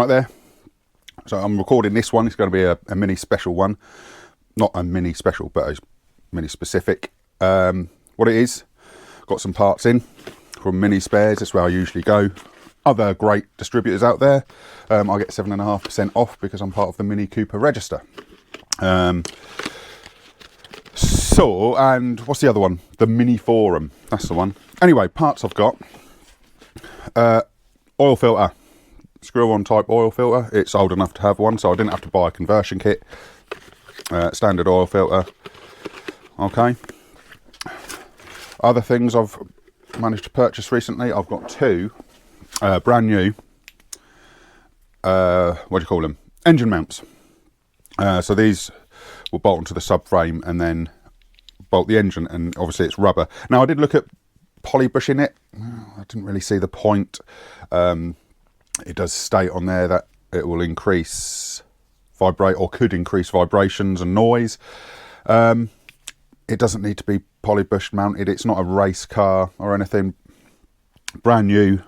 right there. So I'm recording this one. It's going to be a mini special one. Not a mini special, but a mini specific. What it is, got some parts in from Mini Spares. That's where I usually go. Other great distributors out there. I get 7.5% off because I'm part of the Mini Cooper register. And what's the other one? The Mini Forum. That's the one. Anyway, parts I've got. Oil filter. Screw-on type oil filter. It's old enough to have one, so I didn't have to buy a conversion kit. Standard oil filter. Okay. Other things I've managed to purchase recently. I've got two brand new, what do you call them? Engine mounts. So these will bolt onto the subframe and then bolt the engine, and obviously it's rubber. Now I did look at polybushing it. I didn't really see the point. It does state on there that it will increase could increase vibrations and noise. It doesn't need to be polybush mounted. It's not a race car or anything. Brand new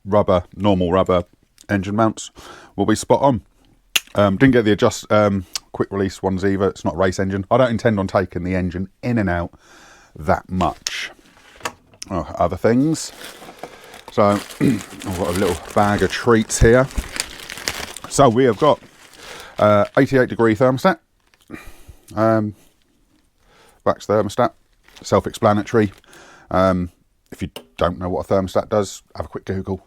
rubber, normal rubber engine mounts will be spot on. Didn't get the quick release ones either. It's not a race engine. I don't intend on taking the engine in and out that much. Other things. So I've got a little bag of treats here. So we have got 88 degree thermostat. Wax thermostat. Self-explanatory. If you don't know what a thermostat does, have a quick Google.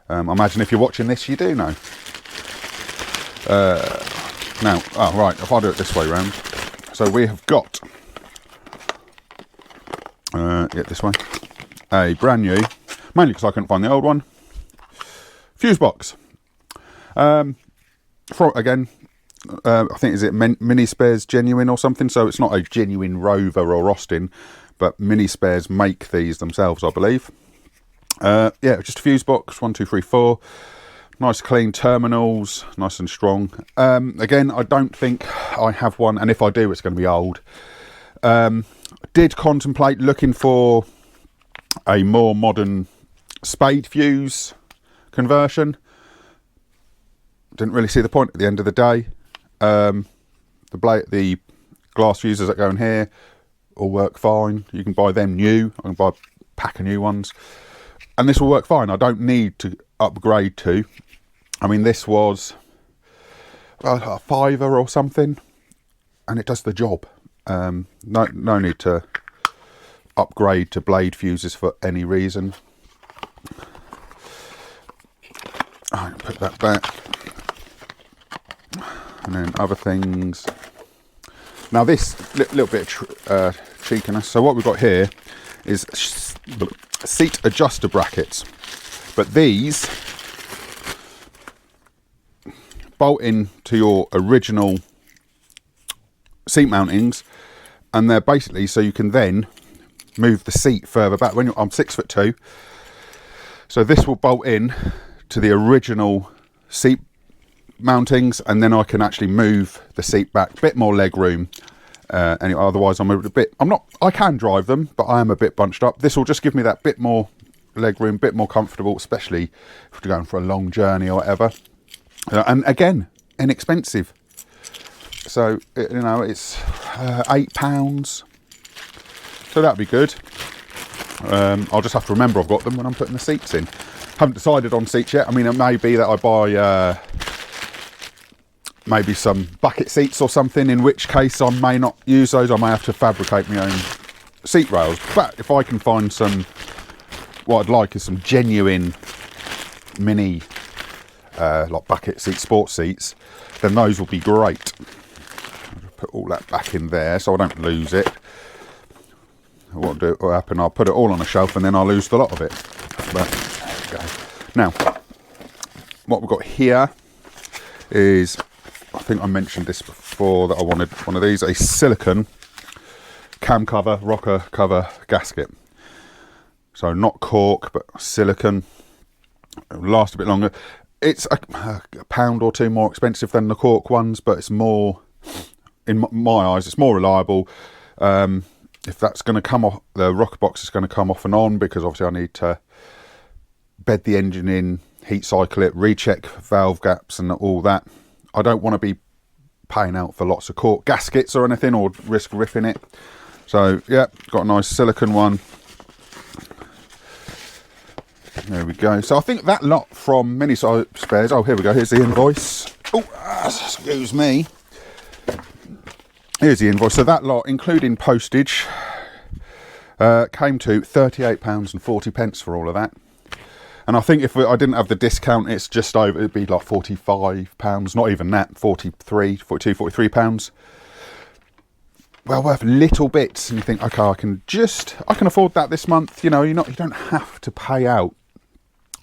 I imagine if you're watching this, you do know. If I do it this way round. So we have got, this way, a brand new, mainly because I couldn't find the old one, fuse box. Again, I think, is it Mini Spares Genuine or something? So it's not a genuine Rover or Austin, but Mini Spares make these themselves, I believe. Just a fuse box, 1, 2, 3, 4. Nice clean terminals, nice and strong. Again, I don't think I have one, and if I do, it's going to be old. Did contemplate looking for a more modern spade fuse conversion. Didn't really see the point at the end of the day. The glass fuses that go in here all work fine. You can buy them new. I can buy a pack of new ones, and this will work fine. I don't need to upgrade to. I mean, this was a £5 or something, and it does the job. No need to upgrade to blade fuses for any reason. I'll put that back. And then other things. Now this little bit of cheekiness. So what we've got here is seat adjuster brackets, but these bolt in to your original seat mountings, and they're basically so you can then move the seat further back. I'm 6'2", so this will bolt in to the original seat mountings, and then I can actually move the seat back, bit more leg room. Anyway, otherwise I can drive them, but I am a bit bunched up. This will just give me that bit more leg room, bit more comfortable, especially if you're going for a long journey or whatever. And again, inexpensive. So it's £8, so that'd be good. I'll just have to remember I've got them when I'm putting the seats in. Haven't decided on seats yet. I mean, it may be that I buy maybe some bucket seats or something, in which case I may not use those. I may have to fabricate my own seat rails. But if I can find some, what I'd like is some genuine mini like bucket seat, sports seats, then those will be great. I'll put all that back in there so I don't lose it. What will happen, I'll put it all on a shelf and then I'll lose the lot of it. But there we go. Now, what we've got here is, I think I mentioned this before, that I wanted one of these, a silicone cam cover, rocker cover gasket. So not cork, but silicone. It'll last a bit longer. It's a £1 or £2 more expensive than the cork ones, but it's more, in my eyes, it's more reliable. If that's going to come off, the rocker box is going to come off and on, because obviously I need to bed the engine in heat cycle it, recheck valve gaps and all that. I don't want to be paying out for lots of cork gaskets or anything, or risk ripping it. So yeah, got a nice silicone one. There we go. So I think that lot from Mini Spares. Oh, here we go. Here's the invoice. Oh, excuse me. Here's the invoice. So that lot, including postage, came to £38.40 for all of that. And I think if I didn't have the discount, it's just over, it'd be like £45, not even that, 43, 42, 43 pounds. Well worth little bits. And you think, okay, I can afford that this month. You know, you don't have to pay out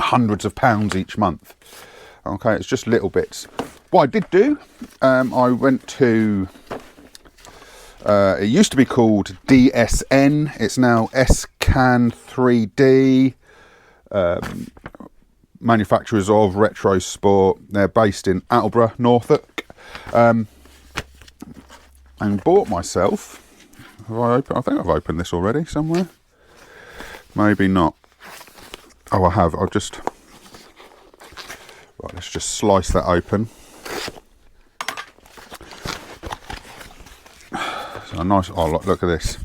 hundreds of pounds each month. Okay, it's just little bits. What I did do, I went to, it used to be called DSN, it's now SCAN 3D, manufacturers of Retro Sport. They're based in Attleborough, Norfolk, and bought myself, I think I've opened this already somewhere, maybe not. Oh, I have. Right, let's just slice that open. So nice. Oh, look at this.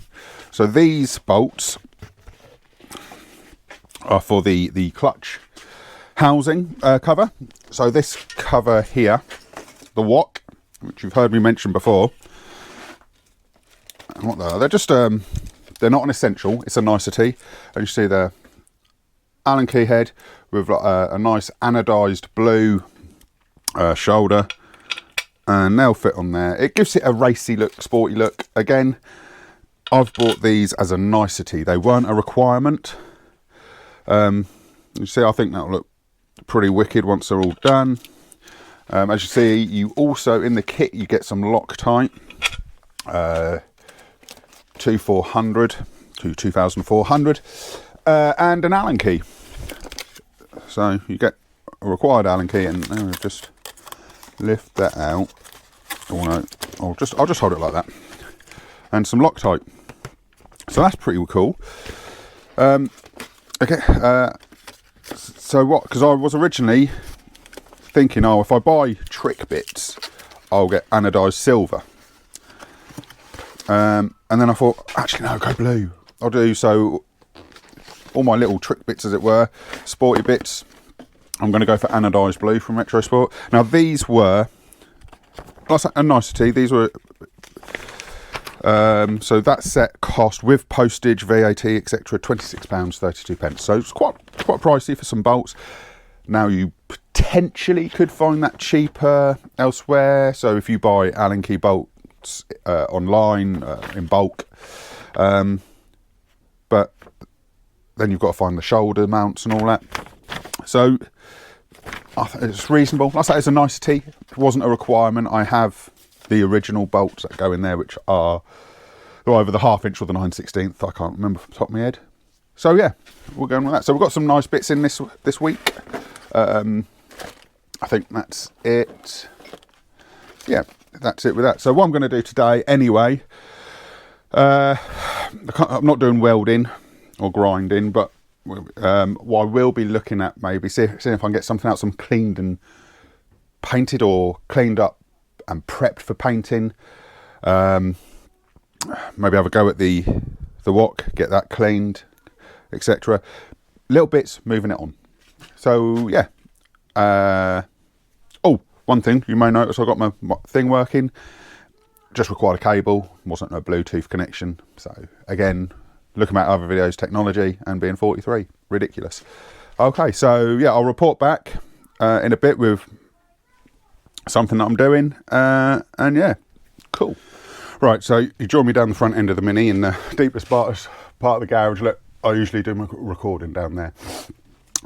So these bolts are for the clutch housing cover. So this cover here, the WOC, which you've heard me mention before. And what they are? They're just they're not an essential. It's a nicety. And you see there. Allen key head with a nice anodised blue shoulder, and they'll fit on there. It gives it a racy look, sporty look. Again, I've bought these as a nicety. They weren't a requirement. You see, I think that'll look pretty wicked once they're all done. As you see, you also in the kit you get some Loctite 2400 to 2400. And an Allen key. So you get a required Allen key, and then we'll just lift that out. Oh no, I'll just hold it like that. And some Loctite. So that's pretty cool. Okay. So what? Because I was originally thinking, oh, if I buy trick bits, I'll get anodised silver. And then I thought, actually no, go blue. I'll do so. All my little trick bits, as it were, sporty bits, I'm going to go for anodised blue from Retro Sport. Now these were, like a nicety, these were, so that set cost with postage, VAT, etc. £26.32. So it's quite pricey for some bolts. Now you potentially could find that cheaper elsewhere. So if you buy Allen key bolts online in bulk, but then you've got to find the shoulder mounts and all that. So I think it's reasonable. Like I say, it's a nicety. It wasn't a requirement. I have the original bolts that go in there, which are either the 1/2 inch or the 9/16. I can't remember from the top of my head. So yeah, we're going with that. So we've got some nice bits in this week. I think that's it. Yeah, that's it with that. So what I'm going to do today anyway, I'm not doing welding or grinding, but what I will be looking at, maybe seeing if I can get something else cleaned and painted, or cleaned up and prepped for painting. Maybe have a go at the WOC, get that cleaned, etc. Little bits, moving it on. So yeah. Oh, one thing you may notice, I got my thing working. Just required a cable, wasn't a Bluetooth connection. So again, looking at other videos, technology, and being 43, ridiculous. Okay, so yeah, I'll report back in a bit with something that I'm doing, and yeah, cool. Right, so you join me down the front end of the Mini in the deepest part of the garage. Look, I usually do my recording down there.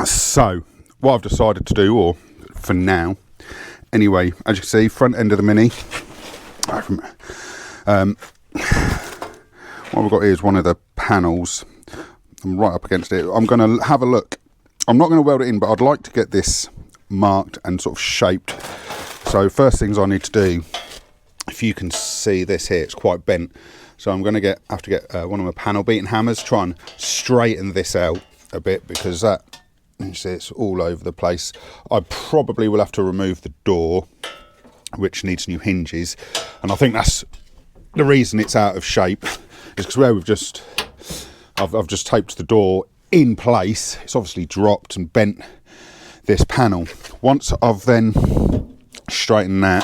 So what I've decided to do, or for now, anyway, as you can see, front end of the Mini. What we've got here is one of the panels. I'm right up against it. I'm going to have a look. I'm not going to weld it in, but I'd like to get this marked and sort of shaped. So first things I need to do, if you can see this here, it's quite bent. So I'm going to have to get one of my panel beating hammers, try and straighten this out a bit, because that You see it's all over the place. I probably will have to remove the door, which needs new hinges, and I think that's the reason it's out of shape, is because where I've just taped the door in place, it's obviously dropped and bent this panel. Once I've then straightened that,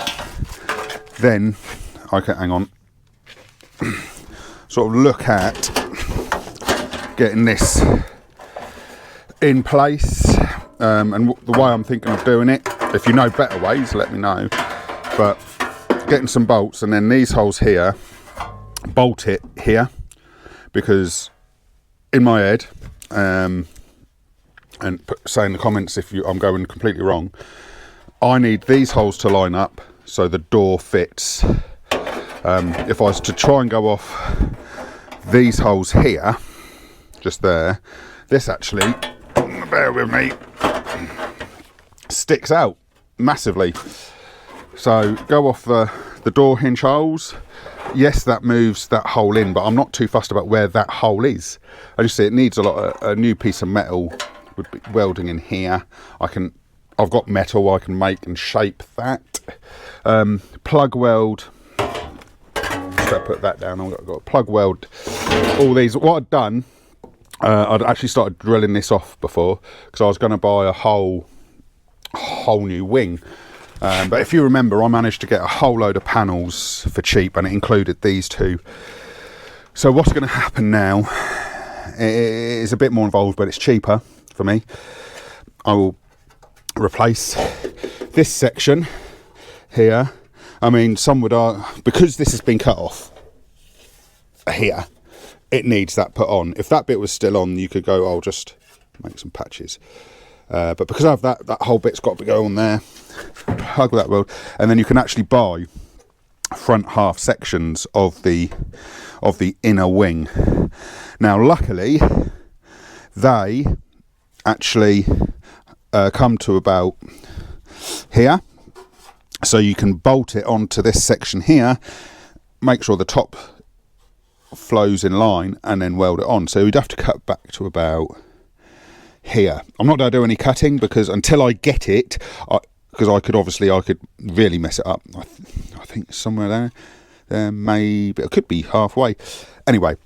then I can, hang on, sort of look at getting this in place, and the way I'm thinking of doing it, if you know better ways, let me know, but getting some bolts, and then these holes here, bolt it here, because in my head, and say in the comments if I'm going completely wrong, I need these holes to line up so the door fits. If I was to try and go off these holes here, just there, this actually, bear with me, sticks out massively. So go off the door hinge holes. Yes, that moves that hole in, but I'm not too fussed about where that hole is. I just see it needs a new piece of metal with welding in here. I've got metal I can make and shape that. Plug weld. So put that down. I've got to plug weld all these. What I'd done, I'd actually started drilling this off before, because I was going to buy a whole new wing. But if you remember, I managed to get a whole load of panels for cheap, and it included these two. So what's going to happen now, it is a bit more involved, but it's cheaper for me. I will replace this section here. I mean, some would argue, because this has been cut off here, it needs that put on. If that bit was still on, you could go, I'll just make some patches. But because I have that whole bit's got to go on there, plug that weld, and then you can actually buy front half sections of the inner wing. Now, luckily, they actually come to about here, so you can bolt it onto this section here, make sure the top flows in line, and then weld it on. So you'd have to cut back to about here. I'm not going to do any cutting, because until I get it, because I could really mess it up. I think somewhere there maybe, it could be halfway. Anyway,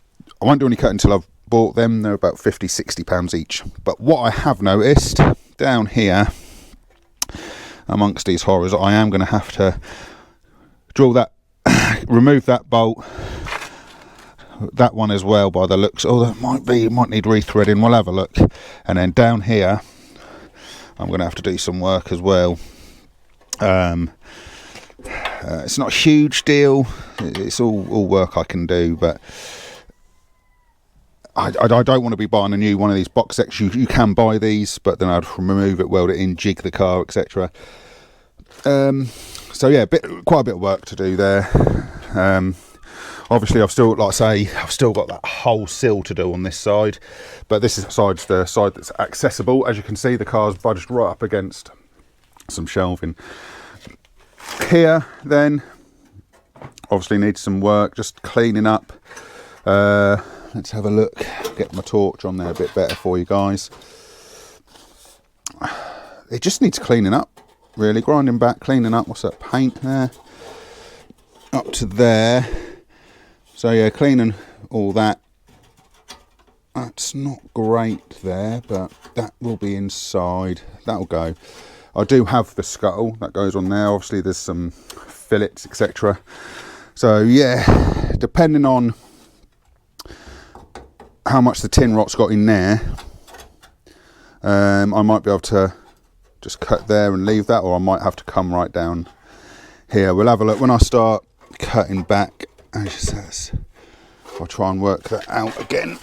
I won't do any cutting until I've bought them. They're about 50-60 pounds each. But what I have noticed down here amongst these horrors, I am going to have to drill that, remove that bolt, that one as well by the looks. Oh, that might need rethreading. We'll have a look. And then down here, I'm going to have to do some work as well. It's not a huge deal. It's all work I can do, but I don't want to be buying a new one of these box sets. You can buy these, but then I'd remove it, weld it in, jig the car, etc. So yeah, quite a bit of work to do there. Obviously, I've still got that whole sill to do on this side, but this side's the side that's accessible. As you can see, the car's budged right up against some shelving. Here, then, obviously needs some work, just cleaning up. Let's have a look, get my torch on there a bit better for you guys. It just needs cleaning up, really, grinding back, cleaning up. What's that, paint there? Up to there. So yeah, cleaning all that. That's not great there, but that will be inside. That'll go. I do have the scuttle that goes on there. Obviously there's some fillets, etc. So yeah, depending on how much the tin rot's got in there, I might be able to just cut there and leave that, or I might have to come right down here. We'll have a look when I start cutting back. I'll try and work that out again.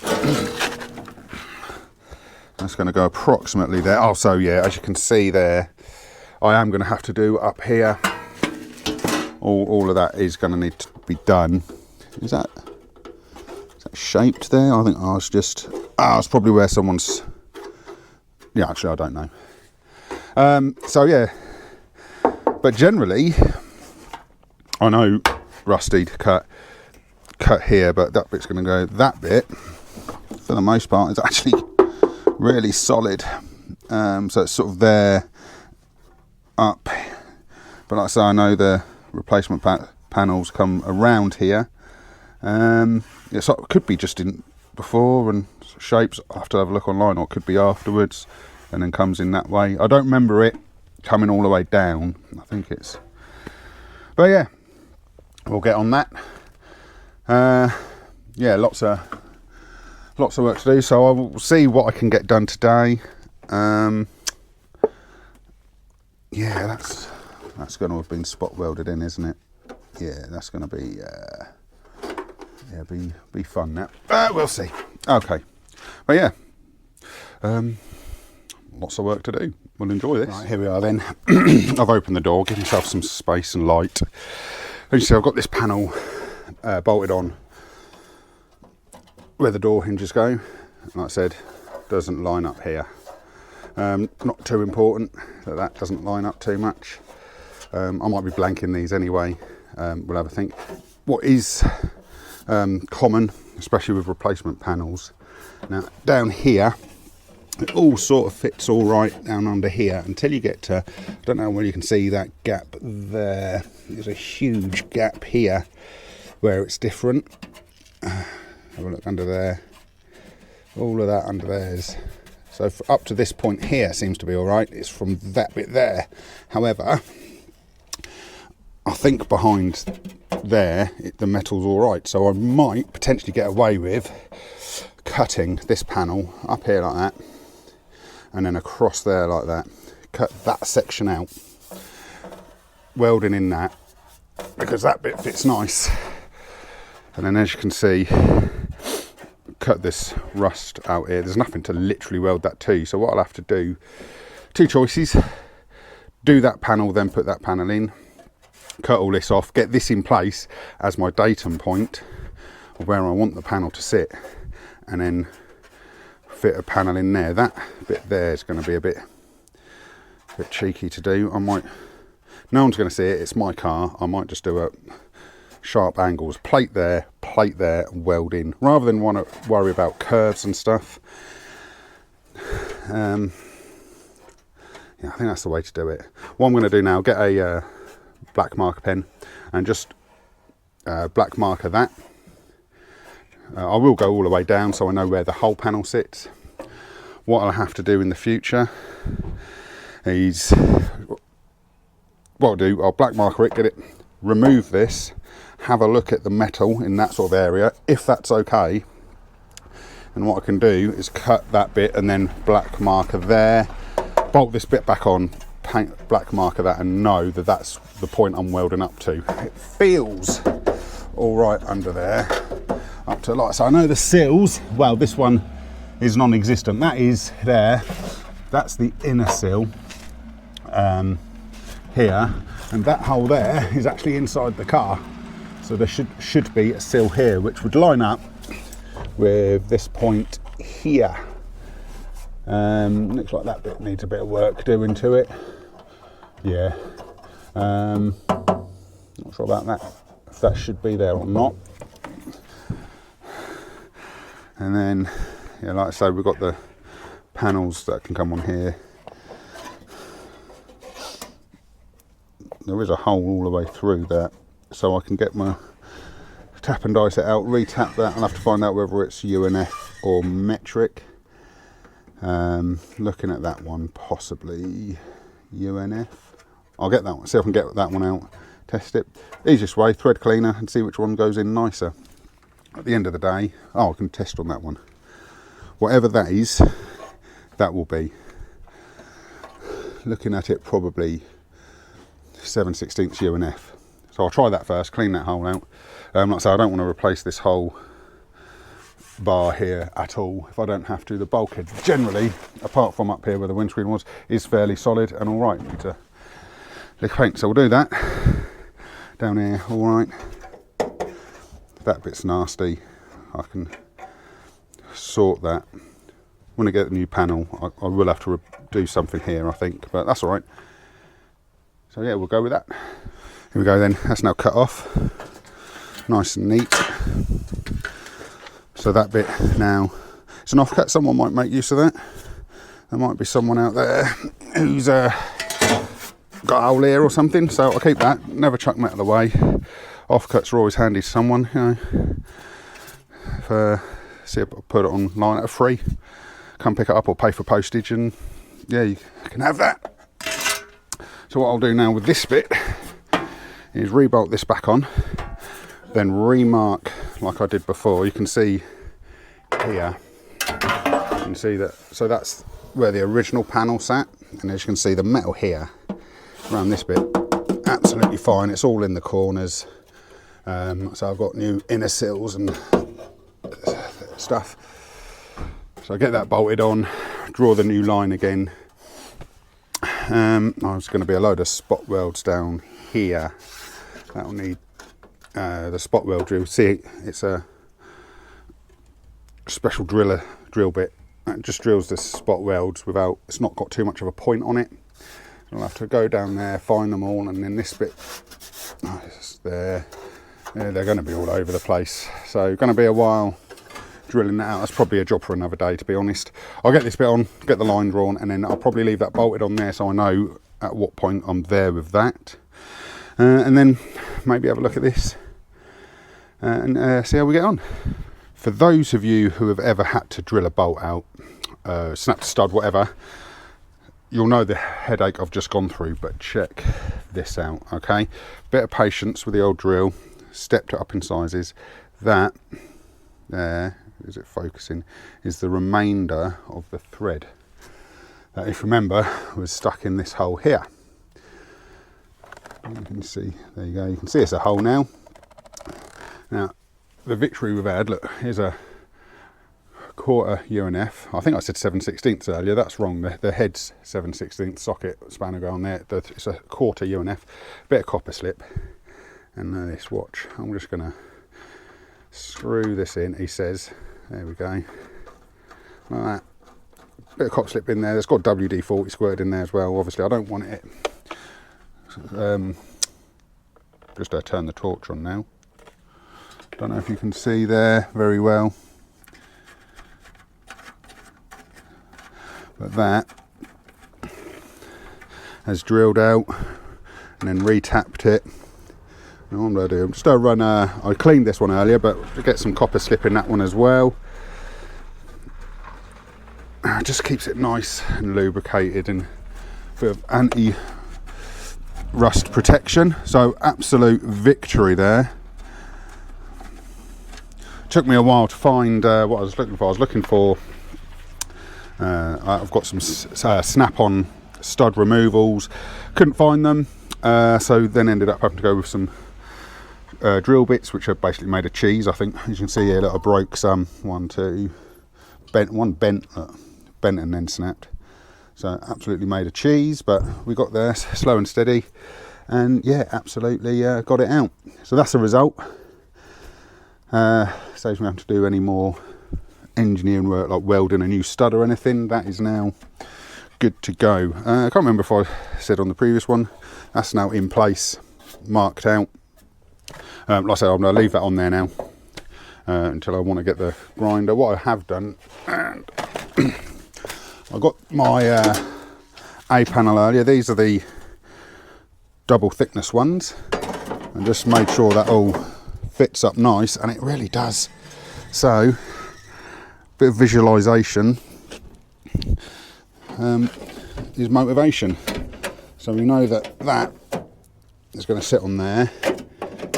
That's going to go approximately there. Oh, so yeah, as you can see there, I am going to have to do up here. All of that is going to need to be done. Is that shaped there? I think it's probably where someone's. Yeah, actually, I don't know. So yeah, but generally, I know Rusty cut here, but that bit's going to go. That bit, for the most part, is actually really solid. So it's sort of there, up. But like I say, I know the replacement panels come around here. It could be just in before and shapes. I have to have a look online, or it could be afterwards and then comes in that way. I don't remember it coming all the way down. I think it's, but yeah, we'll get on that. Yeah, lots of work to do, so I will see what I can get done today. Yeah, that's going to have been spot welded in, isn't it? Yeah, that's going to be be fun now. We'll see. Okay, but yeah, lots of work to do. We'll enjoy this. Right, here we are then. I've opened the door, give myself some space and light. As you see, I've got this panel bolted on where the door hinges go. Like I said, doesn't line up here. Not too important that doesn't line up too much. I might be blanking these anyway. We'll have a think. What is common, especially with replacement panels, now down here it all sort of fits all right down under here until you get to, I don't know whether you can see that gap there. There's a huge gap here where it's different. Have a look under there. All of that under there's, so up to this point here seems to be all right. It's from that bit there. However, I think behind there the metal's all right, so I might potentially get away with cutting this panel up here like that, and then across there like that. Cut that section out, welding in that, because that bit fits nice. And then, as you can see, cut this rust out here. There's nothing to literally weld that to, so what I'll have to do, two choices: do that panel, then put that panel in, cut all this off, get this in place as my datum point of where I want the panel to sit, and then fit a panel in there. That bit there is going to be a bit cheeky to do. I might, no one's going to see it, it's my car, I might just do a sharp angles, plate there, weld in, rather than want to worry about curves and stuff. Yeah, I think that's the way to do it. What I'm going to do now, get a black marker pen and just black marker that. I will go all the way down so I know where the whole panel sits. What I'll have to do in the future is, what I'll do, I'll black marker it, get it, remove this, have a look at the metal in that sort of area, if that's okay. And what I can do is cut that bit and then black marker there, bolt this bit back on, paint, black marker that, and know that that's the point I'm welding up to. It feels all right under there, up to light. So I know the sills, well, this one is non-existent. That is there. That's the inner sill here, and that hole there is actually inside the car. So there should be a sill here, which would line up with this point here. Looks like that bit needs a bit of work doing to it. Yeah, not sure about that, if that should be there or not. And then, yeah, like I say, we've got the panels that can come on here. There is a hole all the way through that, so I can get my tap and dice it out, re-tap that. I'll have to find out whether it's UNF or metric. Looking at that one, possibly UNF. I'll get that one, see if I can get that one out, test it. Easiest way, thread cleaner, and see which one goes in nicer. At the end of the day, I can test on that one. Whatever that is, that will be. Looking at it, probably 7/16 UNF. So I'll try that first, clean that hole out. Like I say, I don't want to replace this whole bar here at all if I don't have to. The bulkhead generally, apart from up here where the windscreen was, is fairly solid and all right. Need to lick paint, so we'll do that. Down here, all right. That bit's nasty. I can sort that. When I get the new panel, I will have to do something here, I think, but that's all right. So yeah, we'll go with that. Here we go then. That's now cut off, nice and neat. So that bit now, it's an offcut. Someone might make use of that. there might be someone out there who's got a hole here or something, so I'll keep that. Never chuck them out of the way. Offcuts are always handy to someone, you know. See if I put it online at a free. Come pick it up or pay for postage, and yeah, you can have that. So what I'll do now with this bit is rebolt this back on, then remark like I did before. You can see here, you can see that, so that's where the original panel sat, and as you can see the metal here around this bit, absolutely fine. It's all in the corners. So I've got new inner sills and stuff. So I get that bolted on, draw the new line again. There's going to be a load of spot welds down here. That'll need the spot weld drill. See, it's a special drill bit that just drills the spot welds without, it's not got too much of a point on it. I'll have to go down there, find them all, and then this bit, they're going to be all over the place. So going to be a while drilling that out. That's probably a job for another day, to be honest. I'll get this bit on, get the line drawn, and then I'll probably leave that bolted on there so I know at what point I'm there with that. And then maybe have a look at this and see how we get on. For those of you who have ever had to drill a bolt out, snap the stud, whatever, you'll know the headache I've just gone through, but check this out, okay? Bit of patience with the old drill, stepped it up in sizes. That there, is it focusing, is the remainder of the thread that, if you remember, was stuck in this hole here. You can see, there you go, you can see it's a hole now. Now, the victory we've had, look, here's a quarter UNF. I think I said 7/16 earlier, that's wrong. The head's 7/16 socket spanner go on there. It's a quarter UNF, bit of copper slip, and this watch. I'm just going to screw this in, he says. There we go. Like that. Bit of copper slip in there. There's got WD-40 squirted in there as well. Obviously, I don't want it. Just turn the torch on now. Don't know if you can see there very well. But that has drilled out and then re-tapped it. And what I'm going to do, I'm just going to run I cleaned this one earlier, but to get some copper slip in that one as well. Just keeps it nice and lubricated and a bit of anti-rust protection. So absolute victory there. Took me a while to find what I was looking for. I was looking for I've got some snap-on stud removals, couldn't find them, so then ended up having to go with some drill bits, which are basically made of cheese. I think you can see here that I broke some, one bent and then snapped, so absolutely made of cheese, but we got there slow and steady, and yeah, absolutely got it out. So that's the result. Saves me having to do any more engineering work like welding a new stud or anything. That is now good to go. I can't remember if I said on the previous one, that's now in place, marked out. Like I said, I'm going to leave that on there now until I want to get the grinder. What I have done, and I got my A panel earlier. These are the double thickness ones, and just made sure that all fits up nice, and it really does. So bit of visualization is motivation. So we know that that is going to sit on there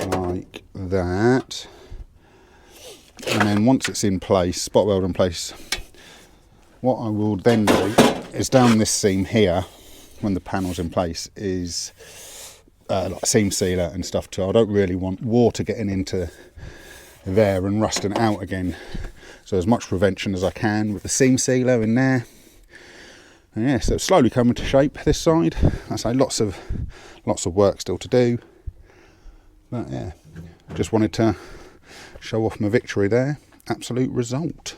like that, and then once it's in place, spot weld in place, what I will then do is down this seam here, when the panel's in place, is like seam sealer and stuff too. I don't really want water getting into there and rusting it out again, so as much prevention as I can with the seam sealer in there. And yeah, so it's slowly coming to shape this side. I say lots of work still to do, but yeah, just wanted to show off my victory there. Absolute result.